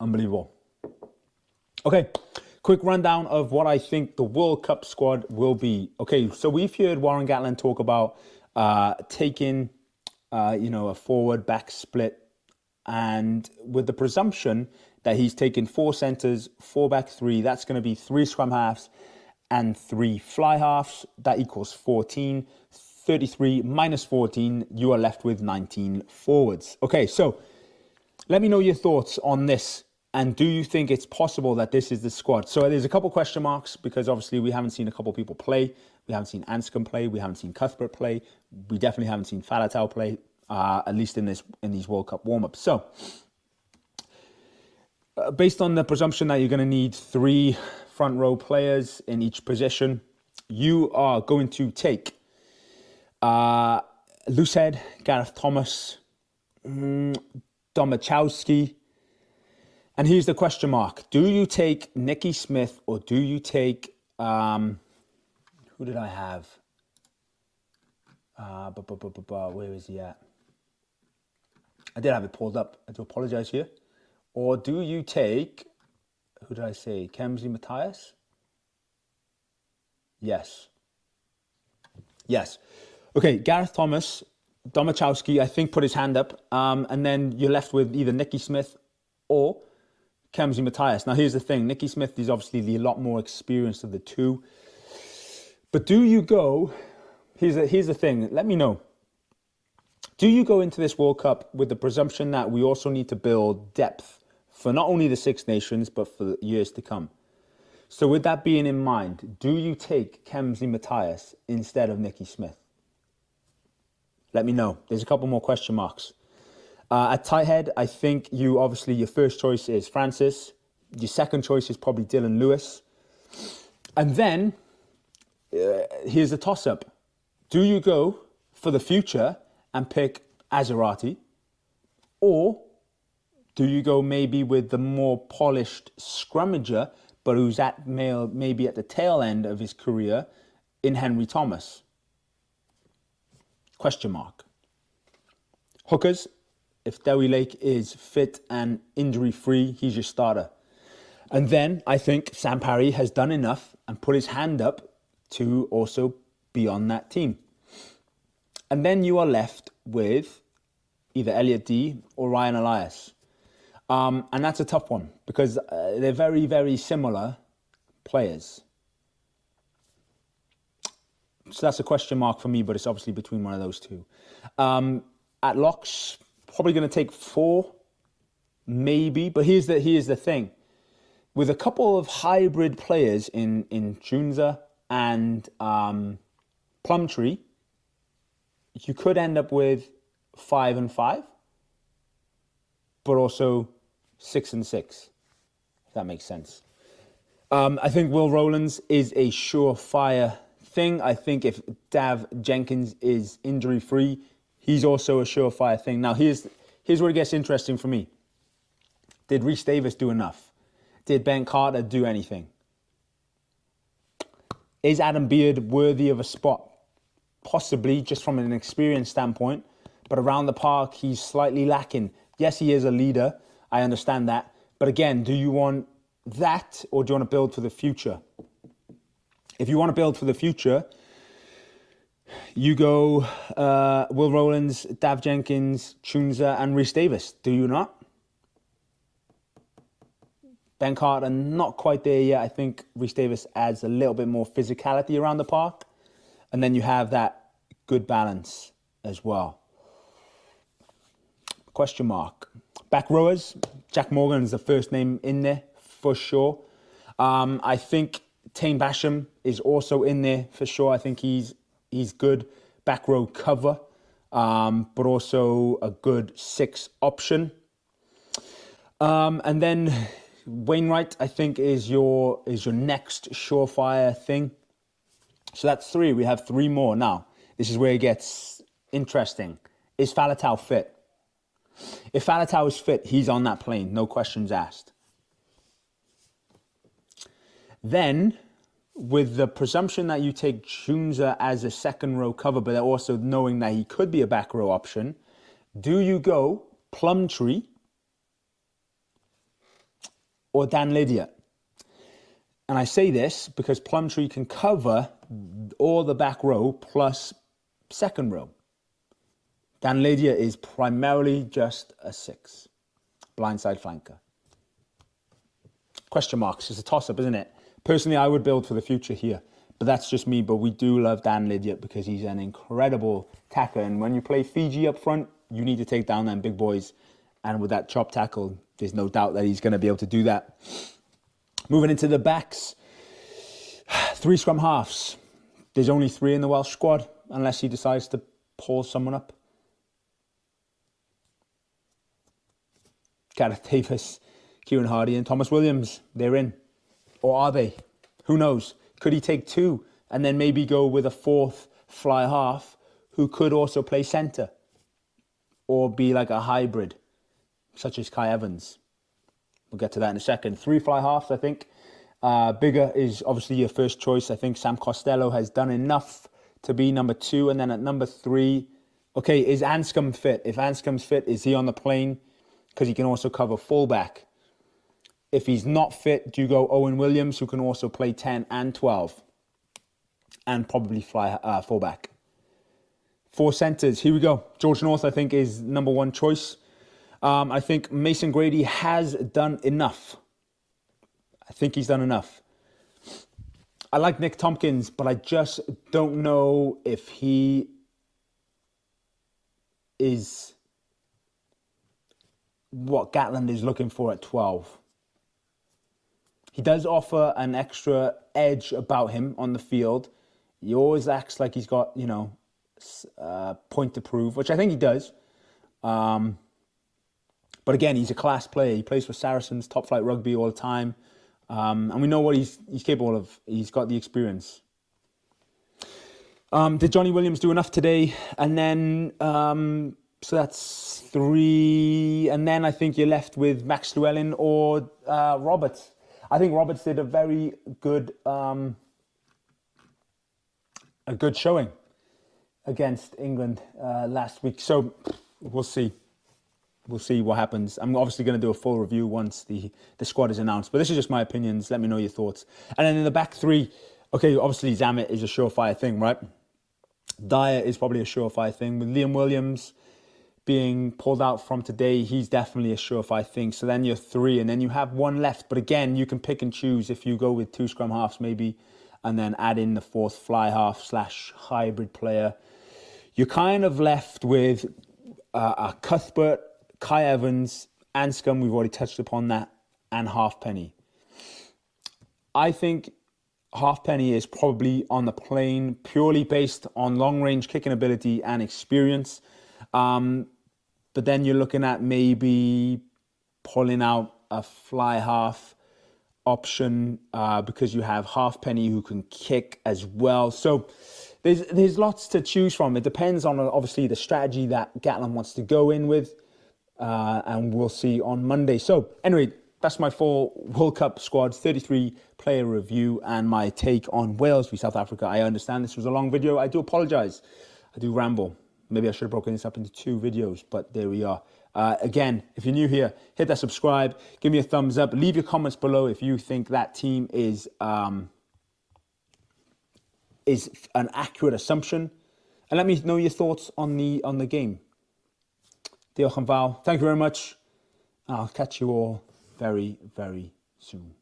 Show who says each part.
Speaker 1: Unbelievable. Okay, quick rundown of what I think the World Cup squad will be. Okay, so we've heard Warren Gatland talk about taking, a forward-back split, and with the presumption that he's taken 4 centres, 4 back 3, that's going to be 3 scrum halves and 3 fly halves. That equals 14. 33 minus 14, you are left with 19 forwards. Okay, so let me know your thoughts on this. And do you think it's possible that this is the squad? So there's a couple question marks because obviously we haven't seen a couple people play. We haven't seen Anscombe play. We haven't seen Cuthbert play. We definitely haven't seen Faletau play, at least in these World Cup warm-ups. So based on the presumption that you're going to need 3 front row players in each position, you are going to take Loosehead, Gareth Thomas, Domachowski. And here's the question mark. Do you take Nicky Smith or do you take, who did I have? Where is he at? I did have it pulled up. I do apologize here. Or do you take, who did I say? Kemsley Matthias? Yes. Okay, Gareth Thomas, Domachowski, I think, put his hand up. And then you're left with either Nicky Smith or Kemsley Matthias. Now, here's the thing. Nicky Smith is obviously the lot more experienced of the two. But do you go... Here's the thing. Let me know. Do you go into this World Cup with the presumption that we also need to build depth for not only the Six Nations, but for years to come? So with that being in mind, do you take Kemsley Matthias instead of Nicky Smith? Let me know. There's a couple more question marks. At tight head, I think your first choice is Francis. Your second choice is probably Dylan Lewis. And then, here's the toss-up. Do you go for the future and pick Azarati? Or do you go maybe with the more polished scrummager, but who's maybe at the tail end of his career in Henry Thomas? Question mark. Hookers, if Dewi Lake is fit and injury-free, he's your starter. And then I think Sam Parry has done enough and put his hand up to also be on that team. And then you are left with either Elliot Dee or Ryan Elias. And that's a tough one because they're very, very similar players. So that's a question mark for me, but it's obviously between one of those two. At locks, probably going to take 4, maybe. But here's the thing. With a couple of hybrid players in Chunza and Plumtree, you could end up with 5 and 5, but also 6 and 6, if that makes sense. I think Will Rowlands is a surefire thing. I think if Dav Jenkins is injury-free, he's also a surefire thing. Now, here's where it gets interesting for me. Did Rhys Davis do enough? Did Ben Carter do anything? Is Adam Beard worthy of a spot? Possibly, just from an experience standpoint. But around the park, he's slightly lacking. Yes, he is a leader. I understand that. But again, do you want that or do you want to build for the future? If you want to build for the future, you go Will Rowlands, Dav Jenkins, Chunza and Rhys Davis. Do you not? Ben Carter, not quite there yet. I think Rhys Davis adds a little bit more physicality around the park. And then you have that good balance as well. Question mark. Back rowers, Jac Morgan is the first name in there for sure. I think Tane Basham is also in there for sure. I think he's good back row cover, but also a good 6 option. And then Wainwright, I think, is your next surefire thing. So that's 3. We have 3 more. Now, this is where it gets interesting. Is Faletau fit? If Faletau is fit, he's on that plane. No questions asked. Then, with the presumption that you take Chunza as a second row cover, but also knowing that he could be a back row option, do you go Plumtree or Dan Lydiate? And I say this because Plumtree can cover all the back row plus second row. Dan Lydiate is primarily just a 6, blindside flanker. Question marks. It's a toss-up, isn't it? Personally, I would build for the future here. But that's just me. But we do love Dan Lydiate because he's an incredible tackler. And when you play Fiji up front, you need to take down them big boys. And with that chop tackle, there's no doubt that he's going to be able to do that. Moving into the backs. 3 scrum halves. There's only 3 in the Welsh squad, unless he decides to pull someone up. Gareth Davis, Kieran Hardy and Thomas Williams, they're in. Or are they? Who knows? Could he take 2 and then maybe go with a 4th fly half who could also play centre? Or be like a hybrid, such as Kai Evans? We'll get to that in a second. 3 fly halves, I think. Bigger is obviously your first choice. I think Sam Costello has done enough to be number 2. And then at number 3, okay, is Anscombe fit? If Anscombe's fit, is he on the plane? Because he can also cover fullback. If he's not fit, do you go Owen Williams, who can also play 10 and 12? And probably fly fullback. 4 centres, here we go. George North, I think, is number 1 choice. I think Mason Grady has done enough. I think he's done enough. I like Nick Tompkins, but I just don't know if he is what Gatland is looking for at 12. He does offer an extra edge about him on the field. He always acts like he's got, point to prove, which I think he does. But again, he's a class player. He plays for Saracens, top flight rugby all the time. And we know what he's capable of. He's got the experience. Did Johnny Williams do enough today? And then, so that's 3. And then I think you're left with Max Llewellyn or Roberts. I think Roberts did a very good, showing against England last week. So we'll see. We'll see what happens. I'm obviously going to do a full review once the squad is announced. But this is just my opinions. Let me know your thoughts. And then in the back 3, okay, obviously Zammit is a surefire thing, right? Dyer is probably a surefire thing. With Liam Williams being pulled out from today, he's definitely a surefire thing. So then you're 3, and then you have 1 left. But again, you can pick and choose if you go with 2 scrum halves maybe, and then add in the 4th fly half / hybrid player. You're kind of left with a Cuthbert, Kai Evans, Anscombe, we've already touched upon that, and Halfpenny. I think Halfpenny is probably on the plane purely based on long-range kicking ability and experience. But then you're looking at maybe pulling out a fly half option because you have Halfpenny who can kick as well. So there's lots to choose from. It depends on obviously the strategy that Gatland wants to go in with. And we'll see on Monday. So anyway, that's my full World Cup squad 33 player review and my take on Wales v South Africa. I understand this was a long video. I do apologize. I do ramble. Maybe I should have broken this up into 2 videos, but there we are. Again, if you're new here, hit that subscribe, give me a thumbs up, leave your comments below if you think that team is an accurate assumption, and let me know your thoughts on the game. Diolch yn fawr. Thank you very much. I'll catch you all very, very soon.